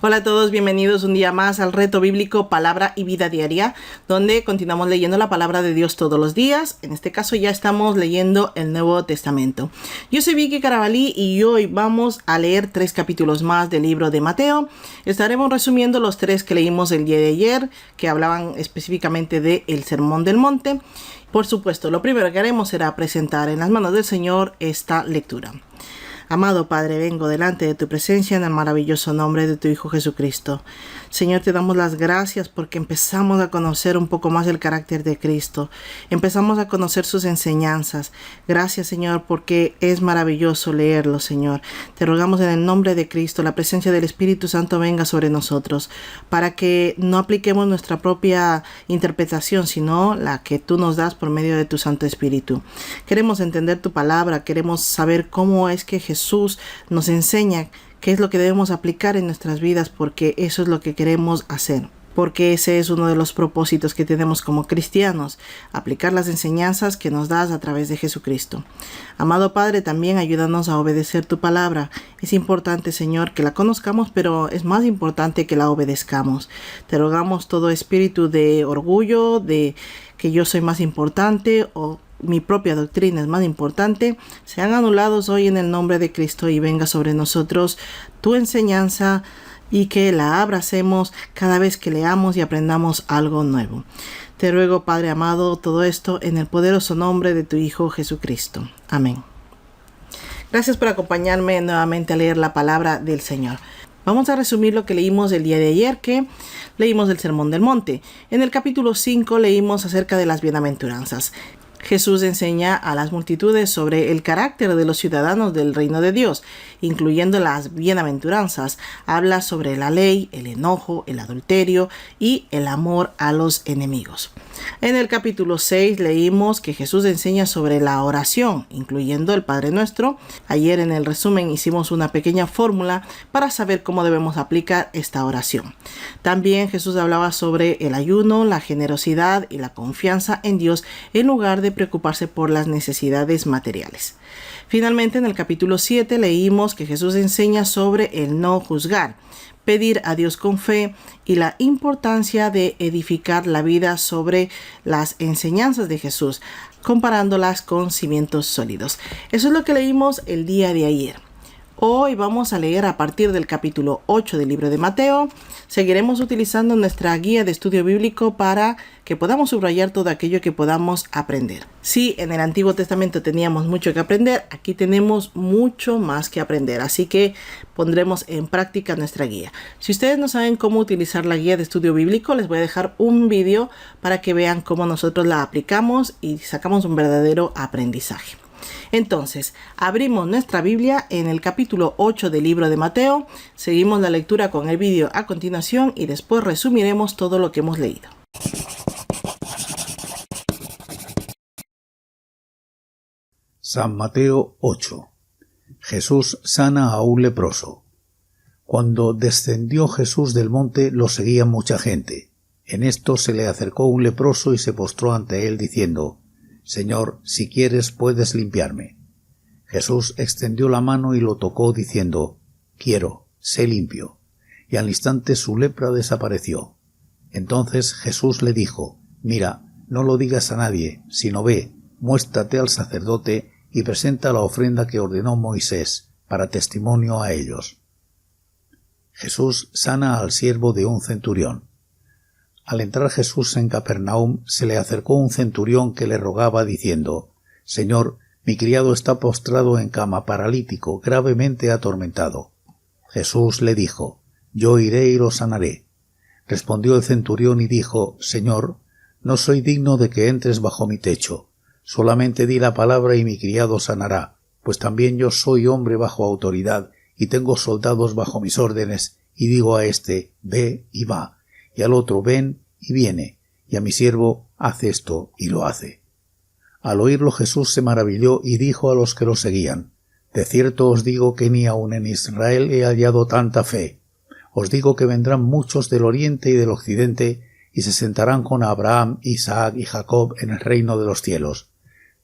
Hola a todos, bienvenidos un día más al reto bíblico Palabra y Vida Diaria, donde continuamos leyendo la palabra de Dios todos los días. En este caso ya estamos leyendo el Nuevo Testamento. Yo soy Vicky Carabalí y hoy vamos a leer 3 capítulos más del libro de Mateo. Estaremos resumiendo los 3 que leímos el día de ayer, que hablaban específicamente del Sermón del Monte. Por supuesto, lo primero que haremos será presentar en las manos del Señor esta lectura. Amado Padre, vengo delante de tu presencia en el maravilloso nombre de tu Hijo Jesucristo. Señor, te damos las gracias porque empezamos a conocer un poco más el carácter de Cristo. Empezamos a conocer sus enseñanzas. Gracias, Señor, porque es maravilloso leerlo, Señor. Te rogamos en el nombre de Cristo, la presencia del Espíritu Santo venga sobre nosotros, para que no apliquemos nuestra propia interpretación, sino la que tú nos das por medio de tu Santo Espíritu. Queremos entender tu palabra, queremos saber cómo es que Jesús nos enseña qué es lo que debemos aplicar en nuestras vidas, porque eso es lo que queremos hacer. Porque ese es uno de los propósitos que tenemos como cristianos, aplicar las enseñanzas que nos das a través de Jesucristo. Amado Padre, también ayúdanos a obedecer tu palabra. Es importante, Señor, que la conozcamos, pero es más importante que la obedezcamos. Te rogamos todo espíritu de orgullo, de que yo soy más importante o mi propia doctrina es más importante, sean anulados hoy en el nombre de Cristo y venga sobre nosotros tu enseñanza y que la abracemos cada vez que leamos y aprendamos algo nuevo. Te ruego, Padre amado, todo esto en el poderoso nombre de tu Hijo Jesucristo. Amén. Gracias por acompañarme nuevamente a leer la palabra del Señor. Vamos a resumir lo que leímos el día de ayer, que leímos del Sermón del Monte. En el capítulo 5 leímos acerca de las bienaventuranzas. Jesús enseña a las multitudes sobre el carácter de los ciudadanos del reino de Dios, incluyendo las bienaventuranzas. Habla sobre la ley, el enojo, el adulterio y el amor a los enemigos. En el capítulo 6 leímos que Jesús enseña sobre la oración, incluyendo el Padre Nuestro. Ayer en el resumen hicimos una pequeña fórmula para saber cómo debemos aplicar esta oración. También Jesús hablaba sobre el ayuno, la generosidad y la confianza en Dios en lugar de preocuparse por las necesidades materiales. Finalmente, en el capítulo 7 leímos que Jesús enseña sobre el no juzgar, pedir a Dios con fe y la importancia de edificar la vida sobre las enseñanzas de Jesús, comparándolas con cimientos sólidos. Eso es lo que leímos el día de ayer. Hoy vamos a leer a partir del capítulo 8 del libro de Mateo. Seguiremos utilizando nuestra guía de estudio bíblico para que podamos subrayar todo aquello que podamos aprender. Si en el Antiguo Testamento teníamos mucho que aprender, aquí tenemos mucho más que aprender, así que pondremos en práctica nuestra guía. Si ustedes no saben cómo utilizar la guía de estudio bíblico, les voy a dejar un video para que vean cómo nosotros la aplicamos y sacamos un verdadero aprendizaje. Entonces, abrimos nuestra Biblia en el capítulo 8 del libro de Mateo, seguimos la lectura con el vídeo a continuación y después resumiremos todo lo que hemos leído. San Mateo 8. Jesús sana a un leproso. Cuando descendió Jesús del monte, lo seguía mucha gente. En esto se le acercó un leproso y se postró ante él diciendo: Señor, si quieres puedes limpiarme. Jesús extendió la mano y lo tocó diciendo: Quiero, sé limpio. Y al instante su lepra desapareció. Entonces Jesús le dijo: Mira, no lo digas a nadie, sino ve, muéstrate al sacerdote y presenta la ofrenda que ordenó Moisés, para testimonio a ellos. Jesús sana al siervo de un centurión. Al entrar Jesús en Capernaum, se le acercó un centurión que le rogaba diciendo: Señor, mi criado está postrado en cama, paralítico, gravemente atormentado. Jesús le dijo: Yo iré y lo sanaré. Respondió el centurión y dijo: Señor, no soy digno de que entres bajo mi techo. Solamente di la palabra y mi criado sanará, pues también yo soy hombre bajo autoridad y tengo soldados bajo mis órdenes, y digo a este: ve y va, y al otro: ven y viene, y a mi siervo: haz esto, y lo hace. Al oírlo Jesús se maravilló y dijo a los que lo seguían: De cierto os digo que ni aun en Israel he hallado tanta fe. Os digo que vendrán muchos del oriente y del occidente, y se sentarán con Abraham, Isaac y Jacob en el reino de los cielos.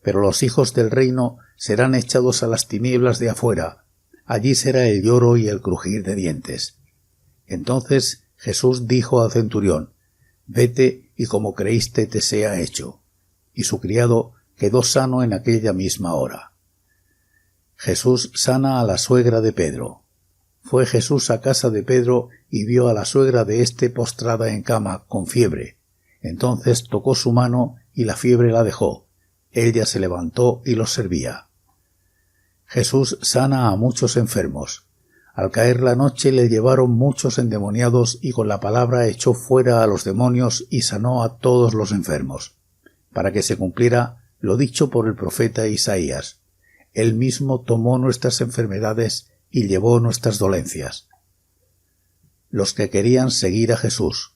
Pero los hijos del reino serán echados a las tinieblas de afuera. Allí será el lloro y el crujir de dientes. Entonces Jesús dijo al centurión: «Vete, y como creíste te sea hecho». Y su criado quedó sano en aquella misma hora. Jesús sana a la suegra de Pedro. Fue Jesús a casa de Pedro y vio a la suegra de éste postrada en cama, con fiebre. Entonces tocó su mano y la fiebre la dejó. Ella se levantó y los servía. Jesús sana a muchos enfermos. Al caer la noche le llevaron muchos endemoniados y con la palabra echó fuera a los demonios y sanó a todos los enfermos, para que se cumpliera lo dicho por el profeta Isaías: Él mismo tomó nuestras enfermedades y llevó nuestras dolencias. Los que querían seguir a Jesús,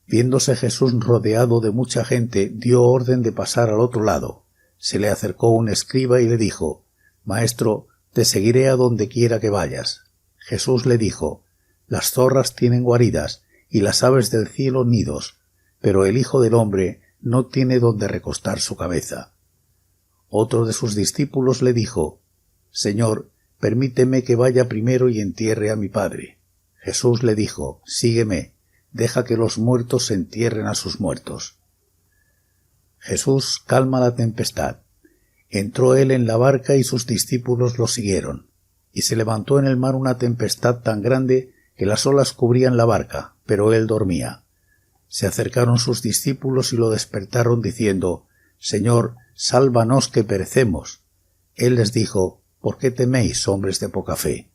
viéndose Jesús rodeado de mucha gente, dio orden de pasar al otro lado. Se le acercó un escriba y le dijo: «Maestro, te seguiré a donde quiera que vayas». Jesús le dijo: «Las zorras tienen guaridas y las aves del cielo nidos, pero el Hijo del Hombre no tiene donde recostar su cabeza». Otro de sus discípulos le dijo: «Señor, permíteme que vaya primero y entierre a mi padre». Jesús le dijo: «Sígueme, deja que los muertos entierren a sus muertos». Jesús calma la tempestad. Entró él en la barca y sus discípulos lo siguieron. Y se levantó en el mar una tempestad tan grande que las olas cubrían la barca, pero él dormía. Se acercaron sus discípulos y lo despertaron diciendo: «Señor, sálvanos que perecemos». Él les dijo: «¿Por qué teméis, hombres de poca fe?».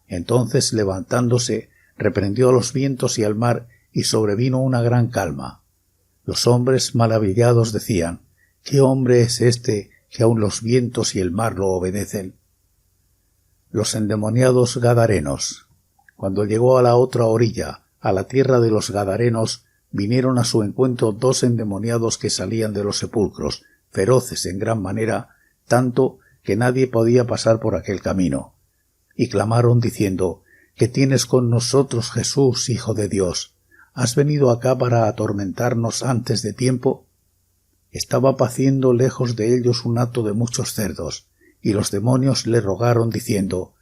Entonces, levantándose, reprendió a los vientos y al mar, y sobrevino una gran calma. Los hombres maravillados decían: «¿Qué hombre es este que aun los vientos y el mar lo obedecen?». Los endemoniados gadarenos. Cuando llegó a la otra orilla, a la tierra de los gadarenos, vinieron a su encuentro 2 endemoniados que salían de los sepulcros, feroces en gran manera, tanto que nadie podía pasar por aquel camino. Y clamaron diciendo: «¿Qué tienes con nosotros, Jesús, Hijo de Dios? ¿Has venido acá para atormentarnos antes de tiempo?». Estaba paciendo lejos de ellos un hato de muchos cerdos, y los demonios le rogaron diciendo: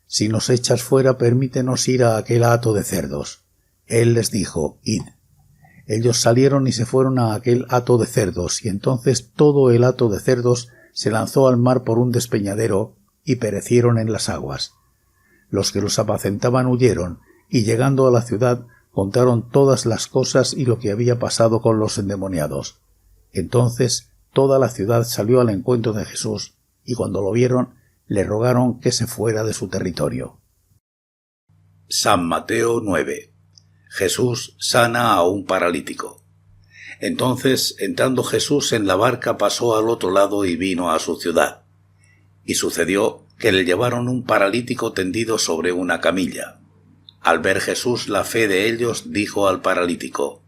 «Si nos echas fuera, permítenos ir a aquel hato de cerdos». Él les dijo: «Id». Ellos salieron y se fueron a aquel hato de cerdos, y entonces todo el hato de cerdos se lanzó al mar por un despeñadero, y perecieron en las aguas. Los que los apacentaban huyeron, y llegando a la ciudad contaron todas las cosas y lo que había pasado con los endemoniados. Entonces toda la ciudad salió al encuentro de Jesús, y cuando lo vieron, le rogaron que se fuera de su territorio. San Mateo 9. Jesús sana a un paralítico. Entonces, entrando Jesús en la barca, pasó al otro lado y vino a su ciudad. Y sucedió que le llevaron un paralítico tendido sobre una camilla. Al ver Jesús la fe de ellos, dijo al paralítico: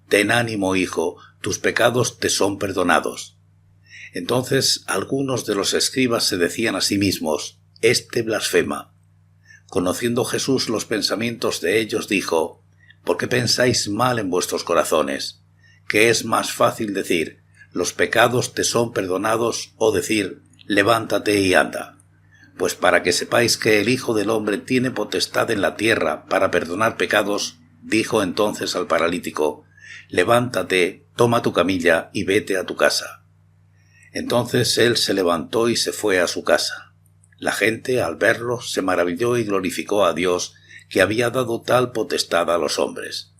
«Ten ánimo, hijo, tus pecados te son perdonados». Entonces algunos de los escribas se decían a sí mismos: «Este blasfema». Conociendo Jesús los pensamientos de ellos, dijo: «¿Por qué pensáis mal en vuestros corazones? ¿Qué es más fácil decir: los pecados te son perdonados, o decir: levántate y anda? Pues para que sepáis que el Hijo del Hombre tiene potestad en la tierra para perdonar pecados», dijo entonces al paralítico: «Levántate, toma tu camilla y vete a tu casa». Entonces él se levantó y se fue a su casa. La gente, al verlo, se maravilló y glorificó a Dios, que había dado tal potestad a los hombres.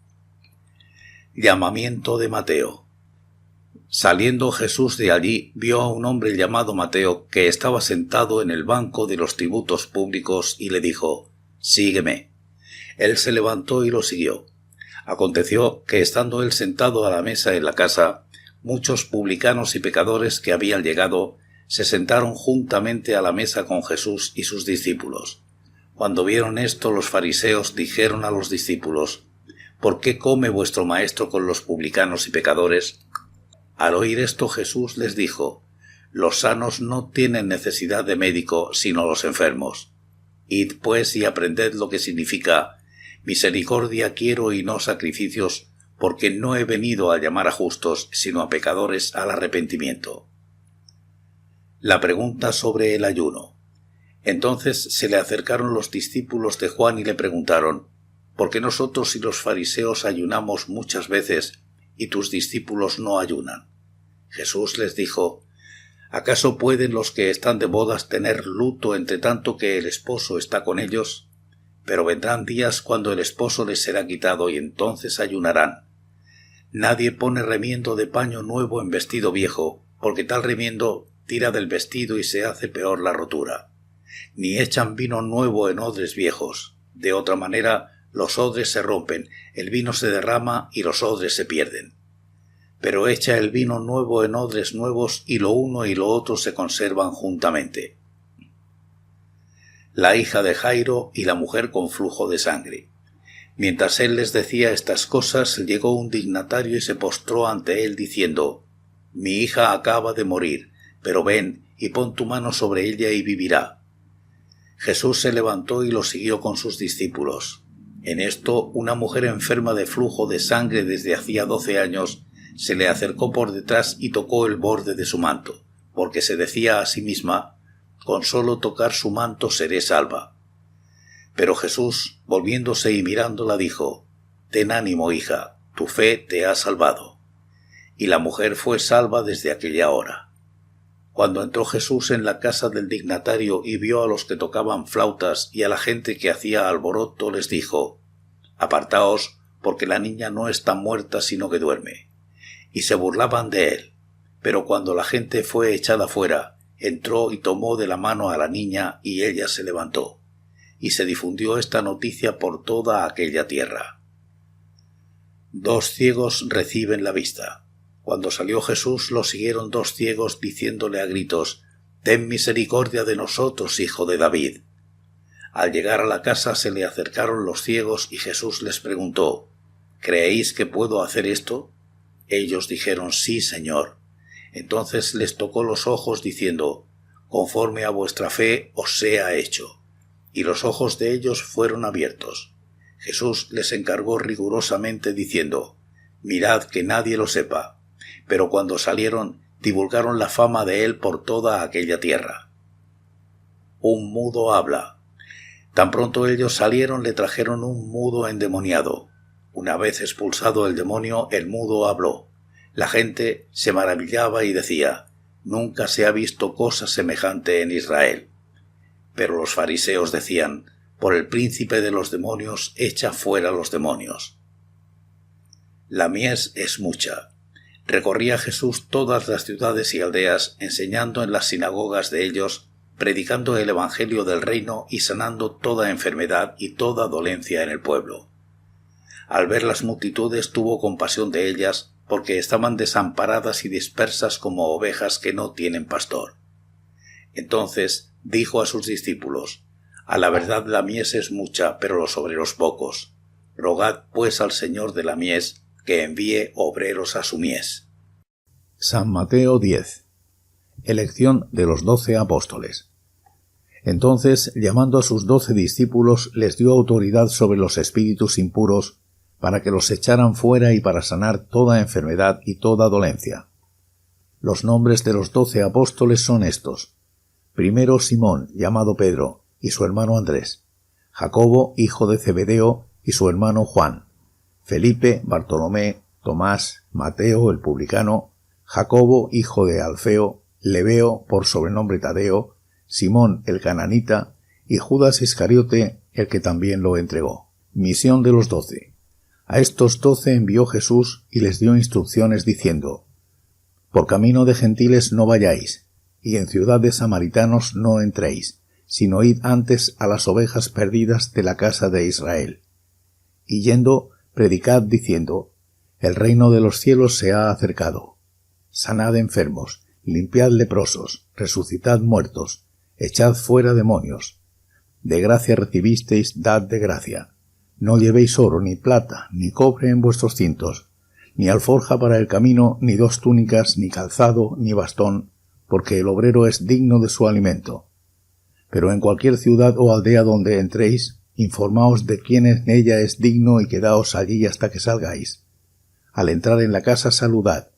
Llamamiento de Mateo. Saliendo Jesús de allí, vio a un hombre llamado Mateo, que estaba sentado en el banco de los tributos públicos, y le dijo: «Sígueme». Él se levantó y lo siguió. Aconteció que, estando él sentado a la mesa en la casa, muchos publicanos y pecadores que habían llegado se sentaron juntamente a la mesa con Jesús y sus discípulos. Cuando vieron esto, los fariseos dijeron a los discípulos: «¿Por qué come vuestro maestro con los publicanos y pecadores?». Al oír esto, Jesús les dijo: «Los sanos no tienen necesidad de médico, sino los enfermos. Id pues y aprended lo que significa: misericordia quiero y no sacrificios, porque no he venido a llamar a justos, sino a pecadores al arrepentimiento». La pregunta sobre el ayuno. Entonces se le acercaron los discípulos de Juan y le preguntaron: ¿por qué nosotros y los fariseos ayunamos muchas veces y tus discípulos no ayunan? Jesús les dijo: ¿acaso pueden los que están de bodas tener luto entre tanto que el esposo está con ellos? Pero vendrán días cuando el esposo les será quitado y entonces ayunarán. Nadie pone remiendo de paño nuevo en vestido viejo, porque tal remiendo tira del vestido y se hace peor la rotura. Ni echan vino nuevo en odres viejos. De otra manera, los odres se rompen, el vino se derrama y los odres se pierden. Pero echa el vino nuevo en odres nuevos y lo uno y lo otro se conservan juntamente. La hija de Jairo y la mujer con flujo de sangre. Mientras él les decía estas cosas, llegó un dignatario y se postró ante él diciendo: «Mi hija acaba de morir, pero ven y pon tu mano sobre ella y vivirá». Jesús se levantó y lo siguió con sus discípulos. En esto, una mujer enferma de flujo de sangre desde hacía 12 años se le acercó por detrás y tocó el borde de su manto, porque se decía a sí misma: «Con solo tocar su manto seré salva». Pero Jesús, volviéndose y mirándola, dijo: «Ten ánimo, hija, tu fe te ha salvado». Y la mujer fue salva desde aquella hora. Cuando entró Jesús en la casa del dignatario y vio a los que tocaban flautas y a la gente que hacía alboroto, les dijo: «Apartaos, porque la niña no está muerta, sino que duerme». Y se burlaban de él. Pero cuando la gente fue echada fuera, entró y tomó de la mano a la niña, y ella se levantó. Y se difundió esta noticia por toda aquella tierra. 2 ciegos reciben la vista. Cuando salió Jesús, lo siguieron 2 ciegos, diciéndole a gritos: «Ten misericordia de nosotros, hijo de David». Al llegar a la casa se le acercaron los ciegos y Jesús les preguntó: «¿Creéis que puedo hacer esto?». Ellos dijeron: «Sí, Señor». Entonces les tocó los ojos, diciendo: «Conforme a vuestra fe os sea hecho». Y los ojos de ellos fueron abiertos. Jesús les encargó rigurosamente, diciendo: «Mirad que nadie lo sepa». Pero cuando salieron, divulgaron la fama de él por toda aquella tierra. Un mudo habla. Tan pronto ellos salieron, le trajeron un mudo endemoniado. Una vez expulsado el demonio, el mudo habló. La gente se maravillaba y decía: «Nunca se ha visto cosa semejante en Israel». Pero los fariseos decían: «Por el príncipe de los demonios, echa fuera los demonios». La mies es mucha. Recorría Jesús todas las ciudades y aldeas, enseñando en las sinagogas de ellos, predicando el evangelio del reino y sanando toda enfermedad y toda dolencia en el pueblo. Al ver las multitudes tuvo compasión de ellas, porque estaban desamparadas y dispersas como ovejas que no tienen pastor. Entonces dijo a sus discípulos: «A la verdad la mies es mucha, pero los obreros pocos. Rogad pues al Señor de la mies que envíe obreros a su mies». San Mateo 10. Elección de los 12 apóstoles. Entonces, llamando a sus 12 discípulos, les dio autoridad sobre los espíritus impuros, para que los echaran fuera y para sanar toda enfermedad y toda dolencia. Los nombres de los 12 apóstoles son estos: primero Simón, llamado Pedro, y su hermano Andrés; Jacobo, hijo de Zebedeo, y su hermano Juan; Felipe, Bartolomé, Tomás, Mateo el publicano, Jacobo, hijo de Alfeo, Lebeo, por sobrenombre Tadeo, Simón el cananita, y Judas Iscariote, el que también lo entregó. Misión de los 12. A estos 12 envió Jesús y les dio instrucciones diciendo: «Por camino de gentiles no vayáis, y en ciudad de samaritanos no entréis, sino id antes a las ovejas perdidas de la casa de Israel. Y yendo, predicad diciendo: el reino de los cielos se ha acercado. Sanad enfermos, limpiad leprosos, resucitad muertos, echad fuera demonios. De gracia recibisteis, dad de gracia. No llevéis oro, ni plata, ni cobre en vuestros cintos, ni alforja para el camino, ni 2 túnicas, ni calzado, ni bastón, porque el obrero es digno de su alimento. Pero en cualquier ciudad o aldea donde entréis, informaos de quién en ella es digno y quedaos allí hasta que salgáis. Al entrar en la casa saludad,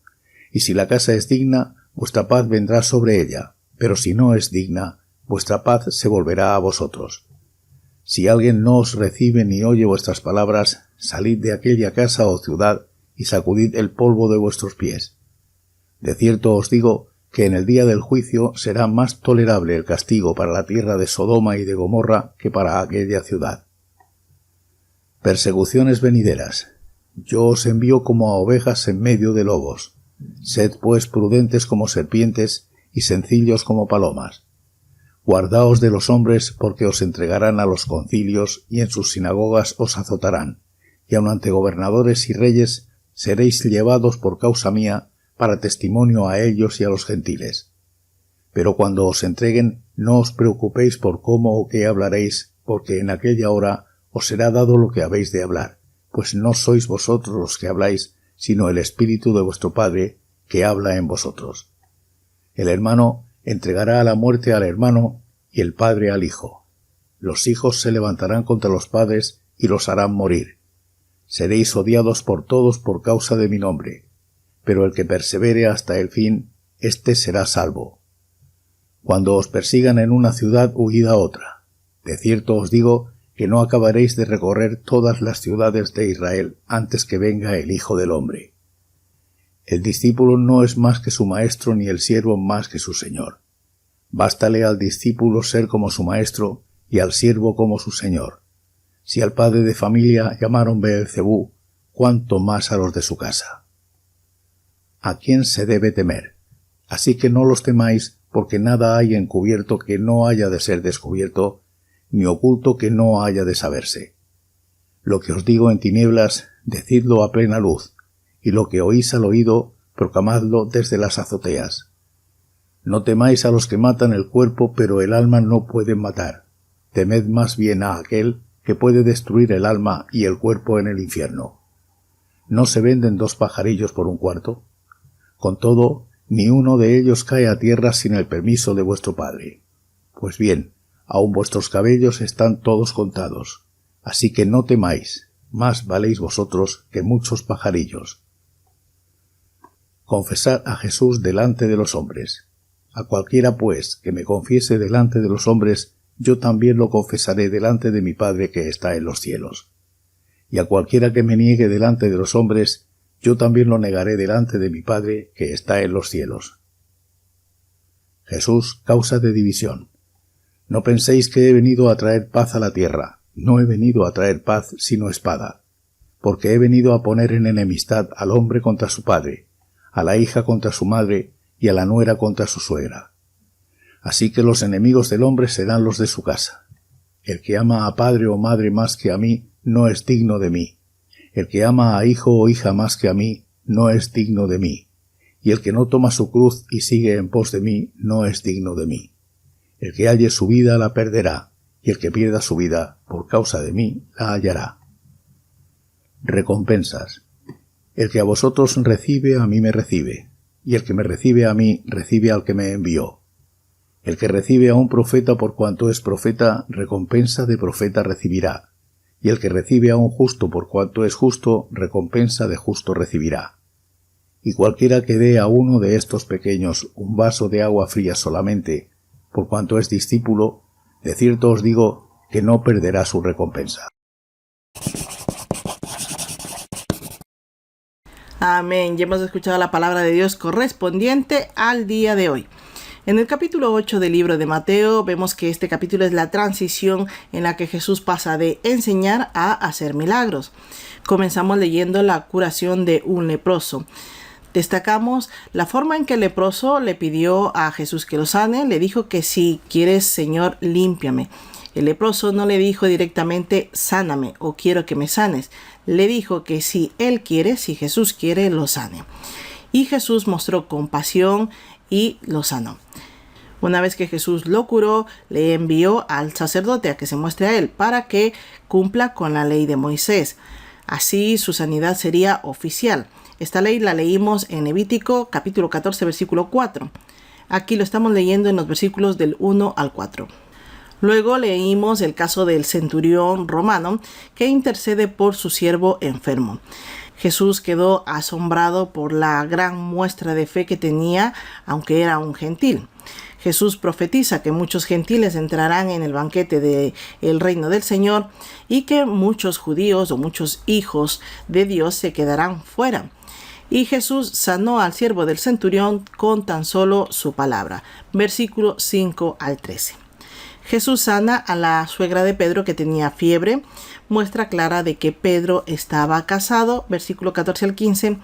y si la casa es digna, vuestra paz vendrá sobre ella, pero si no es digna, vuestra paz se volverá a vosotros. Si alguien no os recibe ni oye vuestras palabras, salid de aquella casa o ciudad y sacudid el polvo de vuestros pies. De cierto os digo que en el día del juicio será más tolerable el castigo para la tierra de Sodoma y de Gomorra que para aquella ciudad. Persecuciones venideras. Yo os envío como a ovejas en medio de lobos. Sed pues prudentes como serpientes y sencillos como palomas. Guardaos de los hombres, porque os entregarán a los concilios y en sus sinagogas os azotarán, y aun ante gobernadores y reyes seréis llevados por causa mía para testimonio a ellos y a los gentiles. Pero cuando os entreguen, no os preocupéis por cómo o qué hablaréis, porque en aquella hora os será dado lo que habéis de hablar, pues no sois vosotros los que habláis, sino el Espíritu de vuestro Padre, que habla en vosotros. El hermano entregará a la muerte al hermano y el padre al hijo. Los hijos se levantarán contra los padres y los harán morir. Seréis odiados por todos por causa de mi nombre, pero el que persevere hasta el fin, éste será salvo. Cuando os persigan en una ciudad, huid a otra. De cierto os digo que no acabaréis de recorrer todas las ciudades de Israel antes que venga el Hijo del Hombre. El discípulo no es más que su maestro, ni el siervo más que su señor. Bástale al discípulo ser como su maestro y al siervo como su señor. Si al padre de familia llamaron Beelzebú, cuánto más a los de su casa. ¿A quién se debe temer? Así que no los temáis, porque nada hay encubierto que no haya de ser descubierto, ni oculto que no haya de saberse. Lo que os digo en tinieblas, decidlo a plena luz, y lo que oís al oído, proclamadlo desde las azoteas. No temáis a los que matan el cuerpo, pero el alma no pueden matar. Temed más bien a aquel que puede destruir el alma y el cuerpo en el infierno. ¿No se venden 2 pajarillos por 1 cuarto? Con todo, ni uno de ellos cae a tierra sin el permiso de vuestro Padre. Pues bien, aun vuestros cabellos están todos contados. Así que no temáis, más valéis vosotros que muchos pajarillos. Confesad a Jesús delante de los hombres. A cualquiera, pues, que me confiese delante de los hombres, yo también lo confesaré delante de mi Padre que está en los cielos. Y a cualquiera que me niegue delante de los hombres, yo también lo negaré delante de mi Padre que está en los cielos. Jesús, causa de división. No penséis que he venido a traer paz a la tierra. No he venido a traer paz sino espada. Porque he venido a poner en enemistad al hombre contra su padre, a la hija contra su madre y a la nuera contra su suegra. Así que los enemigos del hombre serán los de su casa. El que ama a padre o madre más que a mí, no es digno de mí. El que ama a hijo o hija más que a mí, no es digno de mí. Y el que no toma su cruz y sigue en pos de mí, no es digno de mí. El que halle su vida la perderá, y el que pierda su vida por causa de mí la hallará. Recompensas. El que a vosotros recibe, a mí me recibe, y el que me recibe a mí, recibe al que me envió. El que recibe a un profeta por cuanto es profeta, recompensa de profeta recibirá, y el que recibe a un justo por cuanto es justo, recompensa de justo recibirá. Y cualquiera que dé a uno de estos pequeños un vaso de agua fría solamente, por cuanto es discípulo, de cierto os digo que no perderá su recompensa. Amén. Ya hemos escuchado la palabra de Dios correspondiente al día de hoy. En el capítulo 8 del libro de Mateo vemos que este capítulo es la transición en la que Jesús pasa de enseñar a hacer milagros. Comenzamos leyendo la curación de un leproso. Destacamos la forma en que el leproso le pidió a Jesús que lo sane. Le dijo que si quieres, Señor, límpiame. El leproso no le dijo directamente sáname o quiero que me sanes. Le dijo que si él quiere, si Jesús quiere, lo sane. Y Jesús mostró compasión y lo sanó. Una vez que Jesús lo curó, le envió al sacerdote a que se muestre a él para que cumpla con la ley de Moisés. Así su sanidad sería oficial. Esta ley la leímos en Levítico capítulo 14 versículo 4. Aquí lo estamos leyendo en los versículos del 1 al 4. Luego leímos el caso del centurión romano que intercede por su siervo enfermo. Jesús quedó asombrado por la gran muestra de fe que tenía, aunque era un gentil. Jesús profetiza que muchos gentiles entrarán en el banquete del reino del Señor y que muchos judíos o muchos hijos de Dios se quedarán fuera. Y Jesús sanó al siervo del centurión con tan solo su palabra. Versículo 5 al 13. Jesús sana a la suegra de Pedro que tenía fiebre. Muestra clara de que Pedro estaba casado. Versículo 14 al 15.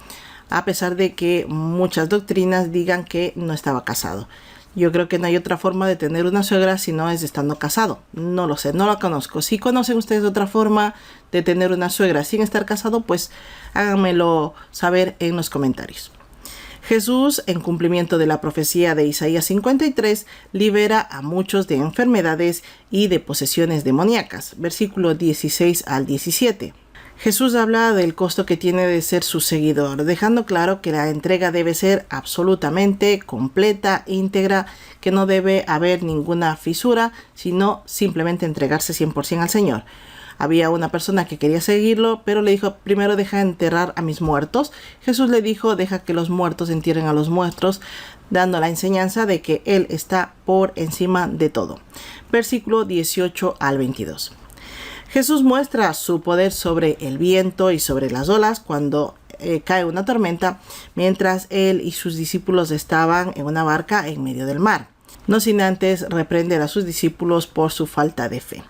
A pesar de que muchas doctrinas digan que no estaba casado. Yo creo que no hay otra forma de tener una suegra si no es estando casado. No lo sé, no lo conozco. Si conocen ustedes otra forma de tener una suegra sin estar casado, pues háganmelo saber en los comentarios. Jesús, en cumplimiento de la profecía de Isaías 53, libera a muchos de enfermedades y de posesiones demoníacas. Versículo 16 al 17. Jesús habla del costo que tiene de ser su seguidor, dejando claro que la entrega debe ser absolutamente completa, íntegra, que no debe haber ninguna fisura, sino simplemente entregarse 100% al Señor. Había una persona que quería seguirlo, pero le dijo, primero deja enterrar a mis muertos. Jesús le dijo, deja que los muertos entierren a los muertos, dando la enseñanza de que Él está por encima de todo. Versículo 18 al 22. Jesús muestra su poder sobre el viento y sobre las olas cuando cae una tormenta, mientras Él y sus discípulos estaban en una barca en medio del mar. No sin antes reprender a sus discípulos por su falta de fe.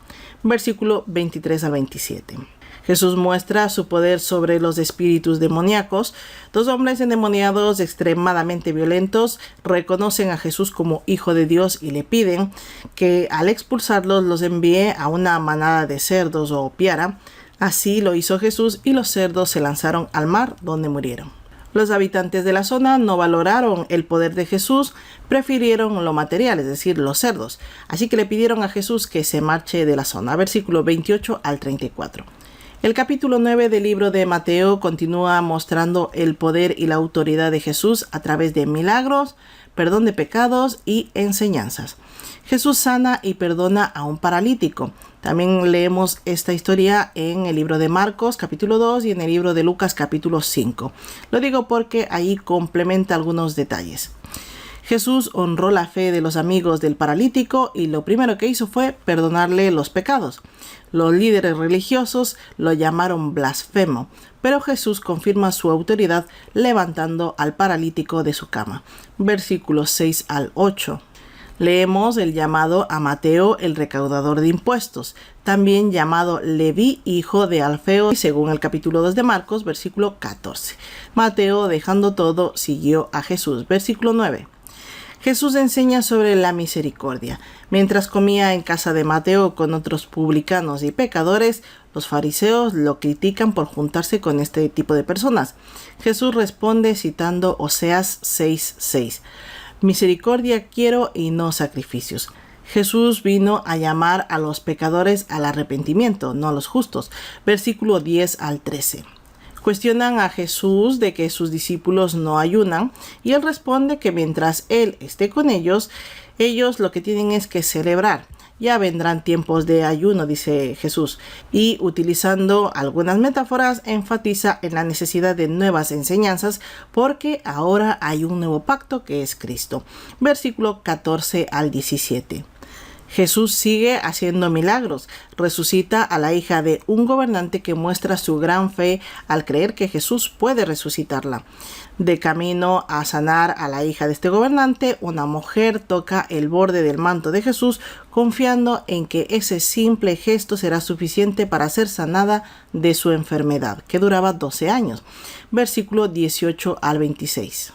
Versículo 23 al 27. Jesús muestra su poder sobre los espíritus demoníacos. 2 hombres endemoniados extremadamente violentos reconocen a Jesús como Hijo de Dios y le piden que al expulsarlos los envíe a una manada de cerdos o piara. Así lo hizo Jesús y los cerdos se lanzaron al mar donde murieron. Los habitantes de la zona no valoraron el poder de Jesús, prefirieron lo material, es decir, los cerdos. Así que le pidieron a Jesús que se marche de la zona. Versículo 28 al 34. El capítulo 9 del libro de Mateo continúa mostrando el poder y la autoridad de Jesús a través de milagros, perdón de pecados y enseñanzas. Jesús sana y perdona a un paralítico. También leemos esta historia en el libro de Marcos capítulo 2 y en el libro de Lucas capítulo 5. Lo digo porque ahí complementa algunos detalles. Jesús honró la fe de los amigos del paralítico y lo primero que hizo fue perdonarle los pecados. Los líderes religiosos lo llamaron blasfemo, pero Jesús confirma su autoridad levantando al paralítico de su cama. Versículos 6 al 8. Leemos el llamado a Mateo, el recaudador de impuestos, también llamado Leví, hijo de Alfeo, según el capítulo 2 de Marcos, versículo 14. Mateo, dejando todo, siguió a Jesús. Versículo 9. Jesús enseña sobre la misericordia. Mientras comía en casa de Mateo con otros publicanos y pecadores, los fariseos lo critican por juntarse con este tipo de personas. Jesús responde citando Oseas 6:6. Misericordia quiero y no sacrificios. Jesús vino a llamar a los pecadores al arrepentimiento, no a los justos. Versículo 10 al 13. Cuestionan a Jesús de que sus discípulos no ayunan y él responde que mientras él esté con ellos lo que tienen es que celebrar. Ya vendrán tiempos de ayuno, dice Jesús, y utilizando algunas metáforas enfatiza en la necesidad de nuevas enseñanzas porque ahora hay un nuevo pacto que es Cristo. Versículo 14 al 17. Jesús sigue haciendo milagros. Resucita a la hija de un gobernante que muestra su gran fe al creer que Jesús puede resucitarla. De camino a sanar a la hija de este gobernante, una mujer toca el borde del manto de Jesús, confiando en que ese simple gesto será suficiente para ser sanada de su enfermedad, que duraba 12 años. Versículo 18 al 26.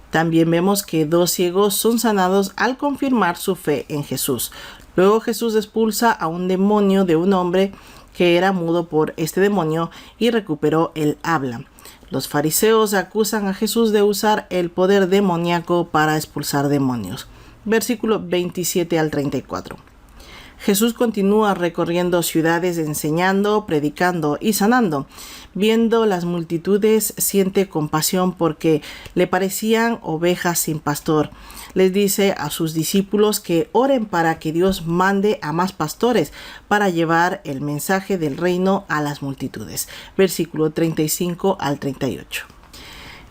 También vemos que 2 ciegos son sanados al confirmar su fe en Jesús. Luego Jesús expulsa a un demonio de un hombre que era mudo por este demonio y recuperó el habla. Los fariseos acusan a Jesús de usar el poder demoníaco para expulsar demonios. Versículo 27 al 34. Jesús continúa recorriendo ciudades enseñando, predicando y sanando. Viendo las multitudes, siente compasión porque le parecían ovejas sin pastor. Les dice a sus discípulos que oren para que Dios mande a más pastores para llevar el mensaje del reino a las multitudes. Versículo 35 al 38.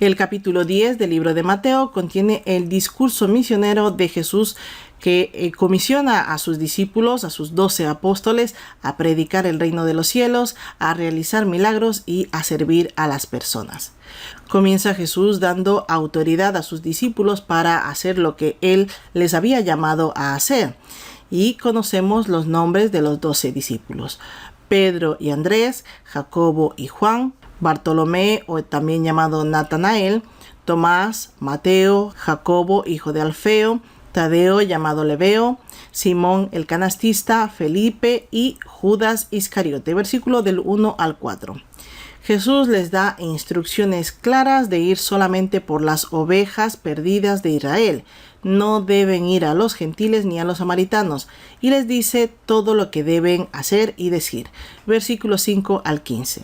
El capítulo 10 del libro de Mateo contiene el discurso misionero de Jesús que comisiona a sus discípulos, a sus 12 apóstoles, a predicar el reino de los cielos, a realizar milagros y a servir a las personas. Comienza Jesús dando autoridad a sus discípulos para hacer lo que Él les había llamado a hacer. Y conocemos los nombres de los 12 discípulos: Pedro y Andrés, Jacobo y Juan, Bartolomé, o también llamado Natanael, Tomás, Mateo, Jacobo, hijo de Alfeo, Tadeo, llamado Lebeo, Simón el canastista, Felipe y Judas Iscariote. Versículo del 1 al 4. Jesús les da instrucciones claras de ir solamente por las ovejas perdidas de Israel. No deben ir a los gentiles ni a los samaritanos, y les dice todo lo que deben hacer y decir. Versículos 5 al 15.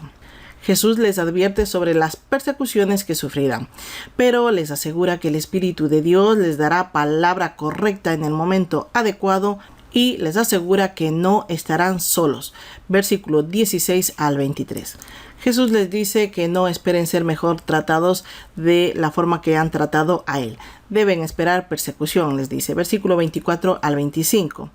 Jesús les advierte sobre las persecuciones que sufrirán, pero les asegura que el Espíritu de Dios les dará palabra correcta en el momento adecuado y les asegura que no estarán solos. Versículo 16 al 23. Jesús les dice que no esperen ser mejor tratados de la forma que han tratado a Él. Deben esperar persecución, les dice. Versículo 24 al 25.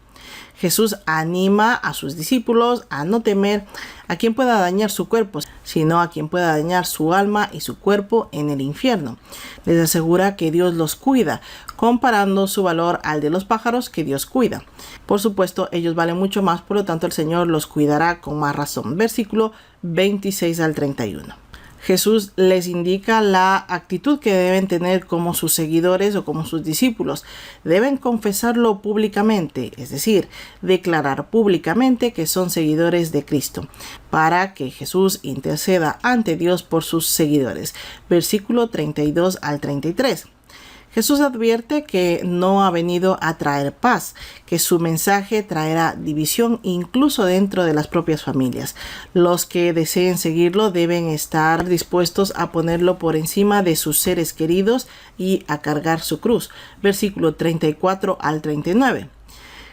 Jesús anima a sus discípulos a no temer a quien pueda dañar su cuerpo, sino a quien pueda dañar su alma y su cuerpo en el infierno. Les asegura que Dios los cuida, comparando su valor al de los pájaros que Dios cuida. Por supuesto, ellos valen mucho más, por lo tanto el Señor los cuidará con más razón. Versículo 26 al 31. Jesús les indica la actitud que deben tener como sus seguidores o como sus discípulos. Deben confesarlo públicamente, es decir, declarar públicamente que son seguidores de Cristo, para que Jesús interceda ante Dios por sus seguidores. Versículo 32 al 33. Jesús advierte que no ha venido a traer paz, que su mensaje traerá división incluso dentro de las propias familias. Los que deseen seguirlo deben estar dispuestos a ponerlo por encima de sus seres queridos y a cargar su cruz. Versículo 34 al 39.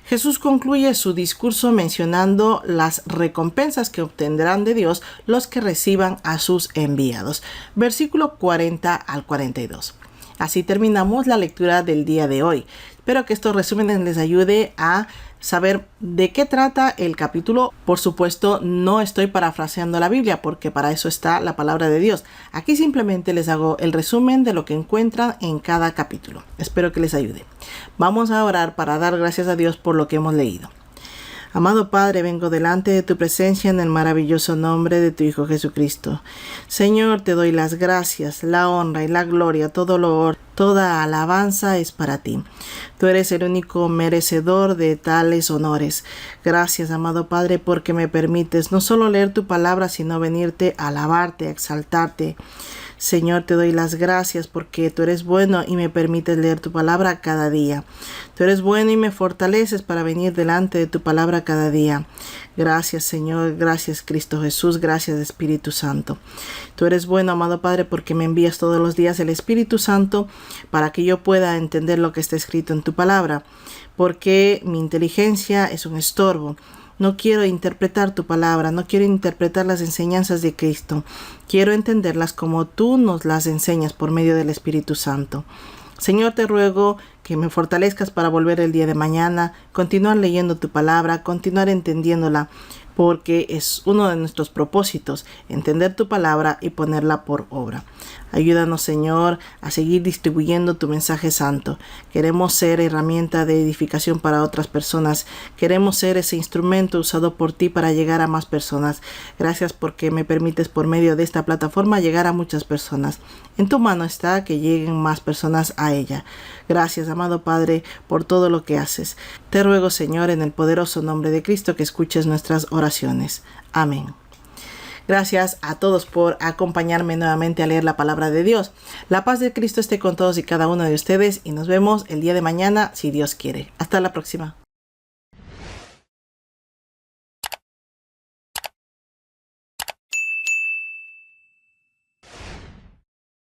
Jesús concluye su discurso mencionando las recompensas que obtendrán de Dios los que reciban a sus enviados. Versículo 40 al 42. Así terminamos la lectura del día de hoy. Espero que estos resúmenes les ayude a saber de qué trata el capítulo. Por supuesto, no estoy parafraseando la Biblia porque para eso está la palabra de Dios. Aquí simplemente les hago el resumen de lo que encuentran en cada capítulo. Espero que les ayude. Vamos a orar para dar gracias a Dios por lo que hemos leído. Amado Padre, vengo delante de tu presencia en el maravilloso nombre de tu Hijo Jesucristo. Señor, te doy las gracias, la honra y la gloria, todo loor, toda alabanza es para ti. Tú eres el único merecedor de tales honores. Gracias, amado Padre, porque me permites no solo leer tu palabra, sino venirte a alabarte, a exaltarte. Señor, te doy las gracias porque tú eres bueno y me permites leer tu palabra cada día. Tú eres bueno y me fortaleces para venir delante de tu palabra cada día. Gracias, Señor, gracias, Cristo Jesús, gracias, Espíritu Santo. Tú eres bueno, amado Padre, porque me envías todos los días el Espíritu Santo para que yo pueda entender lo que está escrito en tu palabra, porque mi inteligencia es un estorbo. No quiero interpretar tu palabra, no quiero interpretar las enseñanzas de Cristo. Quiero entenderlas como tú nos las enseñas por medio del Espíritu Santo. Señor, te ruego que me fortalezcas para volver el día de mañana, continuar leyendo tu palabra, continuar entendiéndola, porque es uno de nuestros propósitos, entender tu palabra y ponerla por obra. Ayúdanos, Señor, a seguir distribuyendo tu mensaje santo. Queremos ser herramienta de edificación para otras personas. Queremos ser ese instrumento usado por ti para llegar a más personas. Gracias porque me permites por medio de esta plataforma llegar a muchas personas. En tu mano está que lleguen más personas a ella. Gracias, amado Padre, por todo lo que haces. Te ruego, Señor, en el poderoso nombre de Cristo, que escuches nuestras oraciones. Amén. Gracias a todos por acompañarme nuevamente a leer la palabra de Dios. La paz de Cristo esté con todos y cada uno de ustedes y nos vemos el día de mañana si Dios quiere. Hasta la próxima.